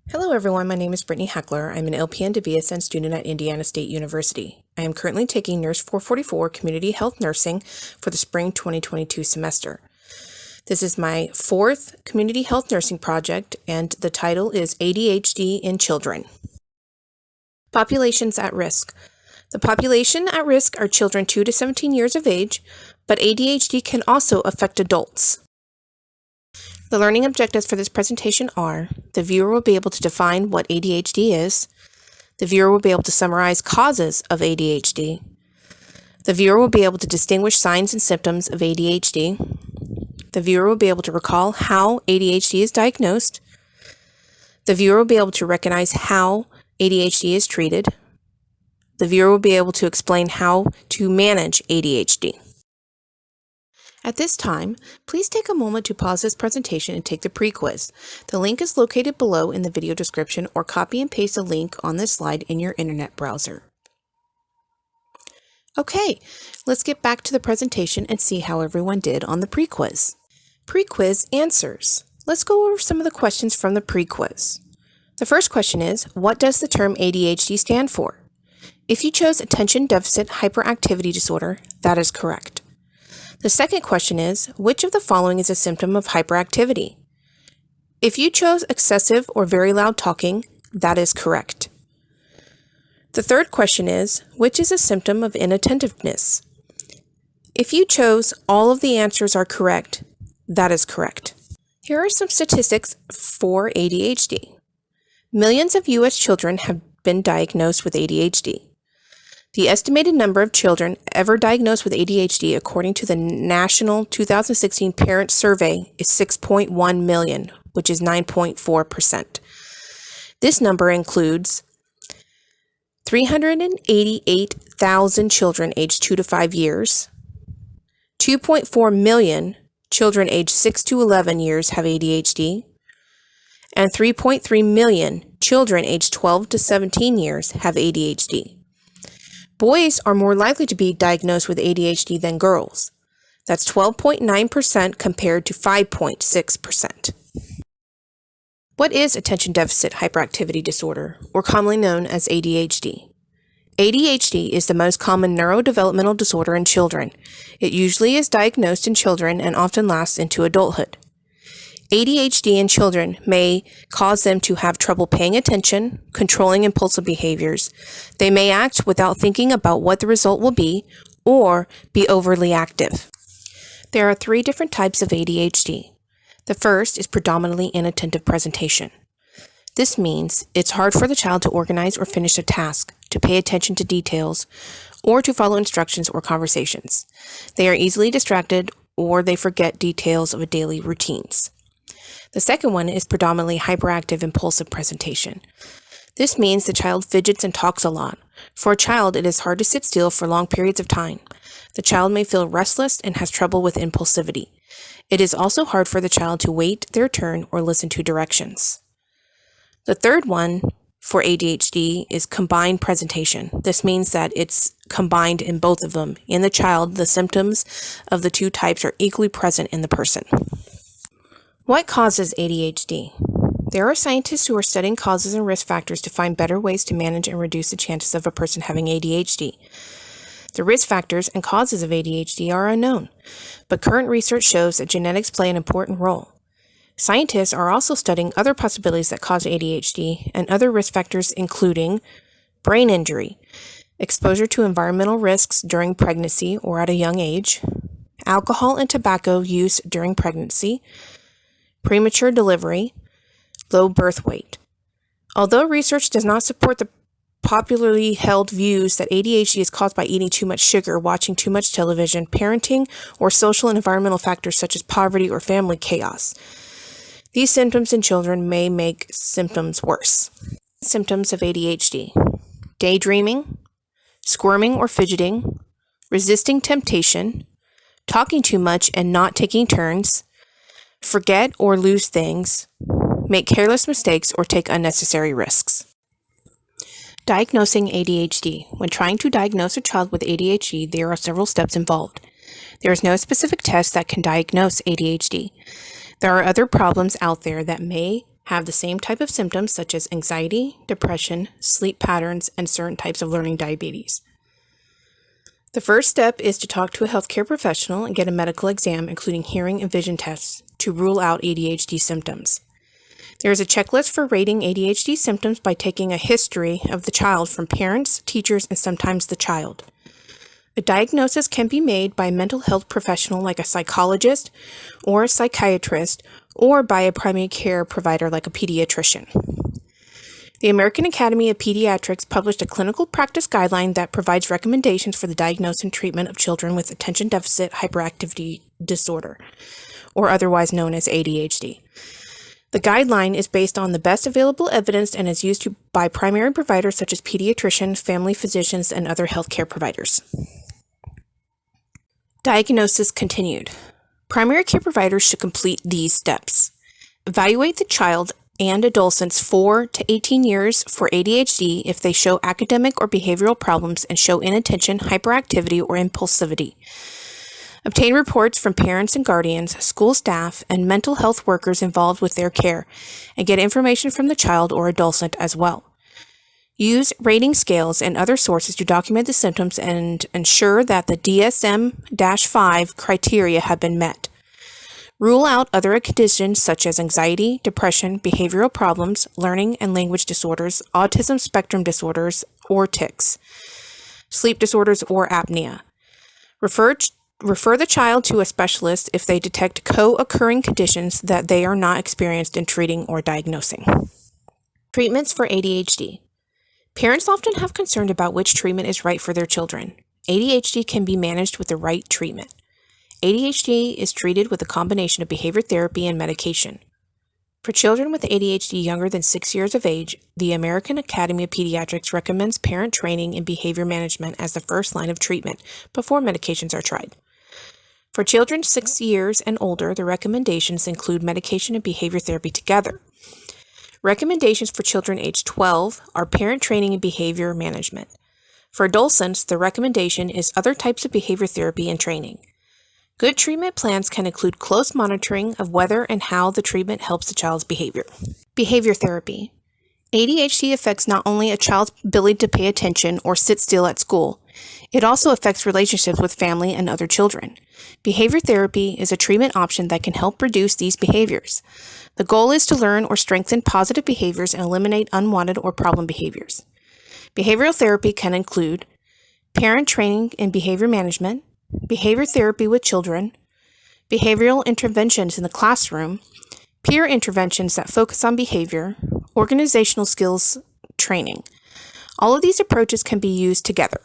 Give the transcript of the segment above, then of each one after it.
Hello everyone, my name is Brittany Heckler. I'm an LPN to BSN student at Indiana State University. I am currently taking Nurse 444 Community Health Nursing for the spring 2022 semester. This is my fourth community health nursing project, and the title is ADHD in Children. Populations at risk. The population at risk are children 2 to 17 years of age, but ADHD can also affect adults. The learning objectives for this presentation are: the viewer will be able to define what ADHD is, the viewer will be able to summarize causes of ADHD, the viewer will be able to distinguish signs and symptoms of ADHD, the viewer will be able to recall how ADHD is diagnosed, the viewer will be able to recognize how ADHD is treated, the viewer will be able to explain how to manage ADHD. At this time, please take a moment to pause this presentation and take the pre-quiz. The link is located below in the video description, or copy and paste the link on this slide in your internet browser. Okay, let's get back to the presentation and see how everyone did on the pre-quiz. Pre-quiz answers. Let's go over some of the questions from the pre-quiz. The first question is, what does the term ADHD stand for? If you chose Attention Deficit Hyperactivity Disorder, that is correct. The second question is, which of the following is a symptom of hyperactivity? If you chose excessive or very loud talking, that is correct. The third question is, which is a symptom of inattentiveness? If you chose all of the answers are correct, that is correct. Here are some statistics for ADHD. Millions of U.S. children have been diagnosed with ADHD. The estimated number of children ever diagnosed with ADHD, according to the National 2016 Parent Survey, is 6.1 million, which is 9.4%. This number includes 388,000 children aged 2 to 5 years, 2.4 million children aged 6 to 11 years have ADHD, and 3.3 million children aged 12 to 17 years have ADHD. Boys are more likely to be diagnosed with ADHD than girls. That's 12.9% compared to 5.6%. What is Attention Deficit Hyperactivity Disorder, or commonly known as ADHD? ADHD is the most common neurodevelopmental disorder in children. It usually is diagnosed in children and often lasts into adulthood. ADHD in children may cause them to have trouble paying attention, controlling impulsive behaviors. They may act without thinking about what the result will be, or be overly active. There are 3 different types of ADHD. The first is predominantly inattentive presentation. This means it's hard for the child to organize or finish a task, to pay attention to details, or to follow instructions or conversations. They are easily distracted, or they forget details of daily routines. The second one is predominantly hyperactive impulsive presentation. This means the child fidgets and talks a lot. For a child, it is hard to sit still for long periods of time. The child may feel restless and has trouble with impulsivity. It is also hard for the child to wait their turn or listen to directions. The third one for ADHD is combined presentation. This means that it's combined in both of them. In the child, the symptoms of the 2 types are equally present in the person. What causes ADHD? There are scientists who are studying causes and risk factors to find better ways to manage and reduce the chances of a person having ADHD. The risk factors and causes of ADHD are unknown, but current research shows that genetics play an important role. Scientists are also studying other possibilities that cause ADHD and other risk factors, including brain injury, exposure to environmental risks during pregnancy or at a young age, alcohol and tobacco use during pregnancy, premature delivery, low birth weight. Although research does not support the popularly held views that ADHD is caused by eating too much sugar, watching too much television, parenting, or social and environmental factors such as poverty or family chaos, these symptoms in children may make symptoms worse. Symptoms of ADHD: daydreaming, squirming or fidgeting, resisting temptation, talking too much and not taking turns, forget or lose things, make careless mistakes, or take unnecessary risks. Diagnosing ADHD. When trying to diagnose a child with ADHD, there are several steps involved. There is no specific test that can diagnose ADHD. There are other problems out there that may have the same type of symptoms such as anxiety, depression, sleep patterns, and certain types of learning diabetes. The first step is to talk to a healthcare professional and get a medical exam, including hearing and vision tests, to rule out ADHD symptoms. There is a checklist for rating ADHD symptoms by taking a history of the child from parents, teachers, and sometimes the child. A diagnosis can be made by a mental health professional like a psychologist or a psychiatrist, or by a primary care provider like a pediatrician. The American Academy of Pediatrics published a clinical practice guideline that provides recommendations for the diagnosis and treatment of children with attention deficit hyperactivity disorder, or otherwise known as ADHD. The guideline is based on the best available evidence and is used by primary providers such as pediatricians, family physicians, and other healthcare providers. Diagnosis continued. Primary care providers should complete these steps. Evaluate the child and adolescents 4 to 18 years for ADHD if they show academic or behavioral problems and show inattention, hyperactivity, or impulsivity. Obtain reports from parents and guardians, school staff, and mental health workers involved with their care, and get information from the child or adolescent as well. Use rating scales and other sources to document the symptoms and ensure that the DSM-5 criteria have been met. Rule out other conditions such as anxiety, depression, behavioral problems, learning and language disorders, autism spectrum disorders, or tics, sleep disorders, or apnea. Refer the child to a specialist if they detect co-occurring conditions that they are not experienced in treating or diagnosing. Treatments for ADHD. Parents often have concern about which treatment is right for their children. ADHD can be managed with the right treatment. ADHD is treated with a combination of behavior therapy and medication. For children with ADHD younger than 6 years of age, the American Academy of Pediatrics recommends parent training in behavior management as the first line of treatment before medications are tried. For children 6 years and older, the recommendations include medication and behavior therapy together. Recommendations for children age 12 are parent training and behavior management. For adolescents, the recommendation is other types of behavior therapy and training. Good treatment plans can include close monitoring of whether and how the treatment helps the child's behavior. Behavior therapy. ADHD affects not only a child's ability to pay attention or sit still at school, it also affects relationships with family and other children. Behavior therapy is a treatment option that can help reduce these behaviors. The goal is to learn or strengthen positive behaviors and eliminate unwanted or problem behaviors. Behavioral therapy can include parent training in behavior management, behavior therapy with children, behavioral interventions in the classroom, peer interventions that focus on behavior, organizational skills training. All of these approaches can be used together.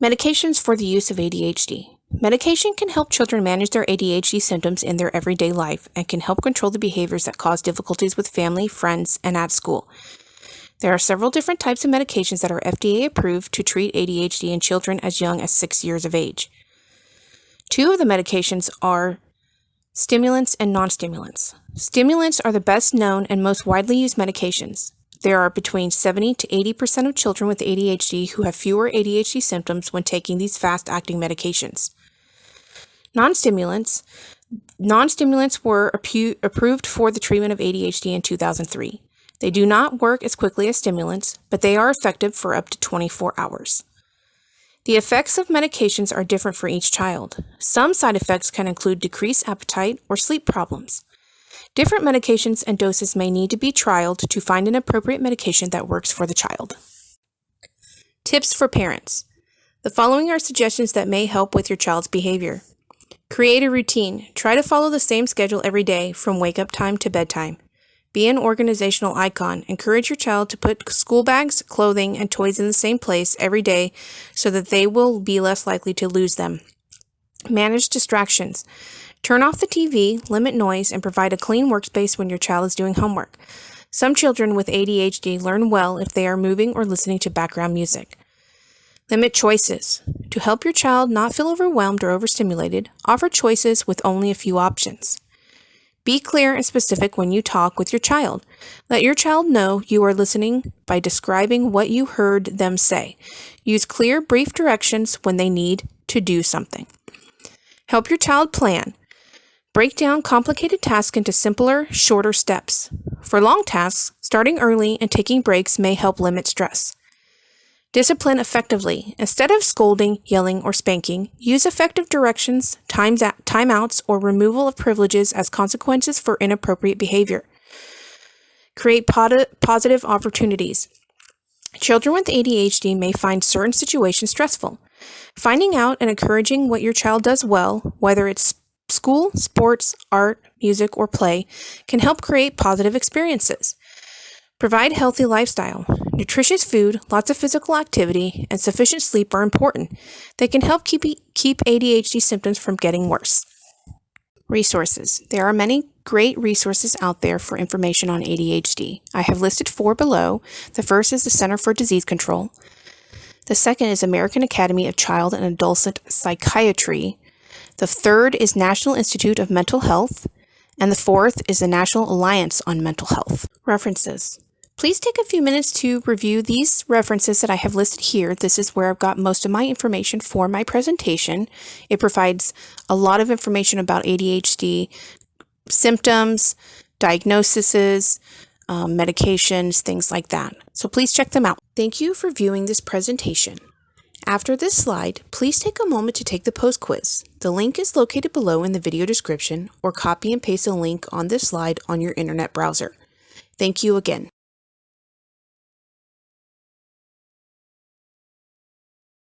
Medications for the use of ADHD. Medication can help children manage their ADHD symptoms in their everyday life and can help control the behaviors that cause difficulties with family, friends, and at school. There are several different types of medications that are FDA approved to treat ADHD in children as young as 6 years of age. Two of the medications are stimulants and non-stimulants. Stimulants are the best known and most widely used medications. There are between 70 to 80% of children with ADHD who have fewer ADHD symptoms when taking these fast-acting medications. Non-stimulants were approved for the treatment of ADHD in 2003. They do not work as quickly as stimulants, but they are effective for up to 24 hours. The effects of medications are different for each child. Some side effects can include decreased appetite or sleep problems. Different medications and doses may need to be trialed to find an appropriate medication that works for the child. Tips for parents. The following are suggestions that may help with your child's behavior. Create a routine. Try to follow the same schedule every day from wake-up time to bedtime. Be an organizational icon. Encourage your child to put school bags, clothing, and toys in the same place every day so that they will be less likely to lose them. Manage distractions. Turn off the TV, limit noise, and provide a clean workspace when your child is doing homework. Some children with ADHD learn well if they are moving or listening to background music. Limit choices. To help your child not feel overwhelmed or overstimulated, offer choices with only a few options. Be clear and specific when you talk with your child. Let your child know you are listening by describing what you heard them say. Use clear, brief directions when they need to do something. Help your child plan. Break down complicated tasks into simpler, shorter steps. For long tasks, starting early and taking breaks may help limit stress. Discipline effectively. Instead of scolding, yelling, or spanking, use effective directions, timeouts, or removal of privileges as consequences for inappropriate behavior. Create positive opportunities. Children with ADHD may find certain situations stressful. Finding out and encouraging what your child does well, whether it's school, sports, art, music, or play, can help create positive experiences. Provide healthy lifestyle. Nutritious food, lots of physical activity, and sufficient sleep are important. They can help keep ADHD symptoms from getting worse. Resources. There are many great resources out there for information on ADHD. I have listed 4 below. The first is the Center for Disease Control. The second is American Academy of Child and Adolescent Psychiatry. The third is National Institute of Mental Health. And the fourth is the National Alliance on Mental Health. References. Please take a few minutes to review these references that I have listed here. This is where I've got most of my information for my presentation. It provides a lot of information about ADHD symptoms, diagnoses, medications, things like that. So please check them out. Thank you for viewing this presentation. After this slide, please take a moment to take the post quiz. The link is located below in the video description, or copy and paste the link on this slide on your internet browser. Thank you again.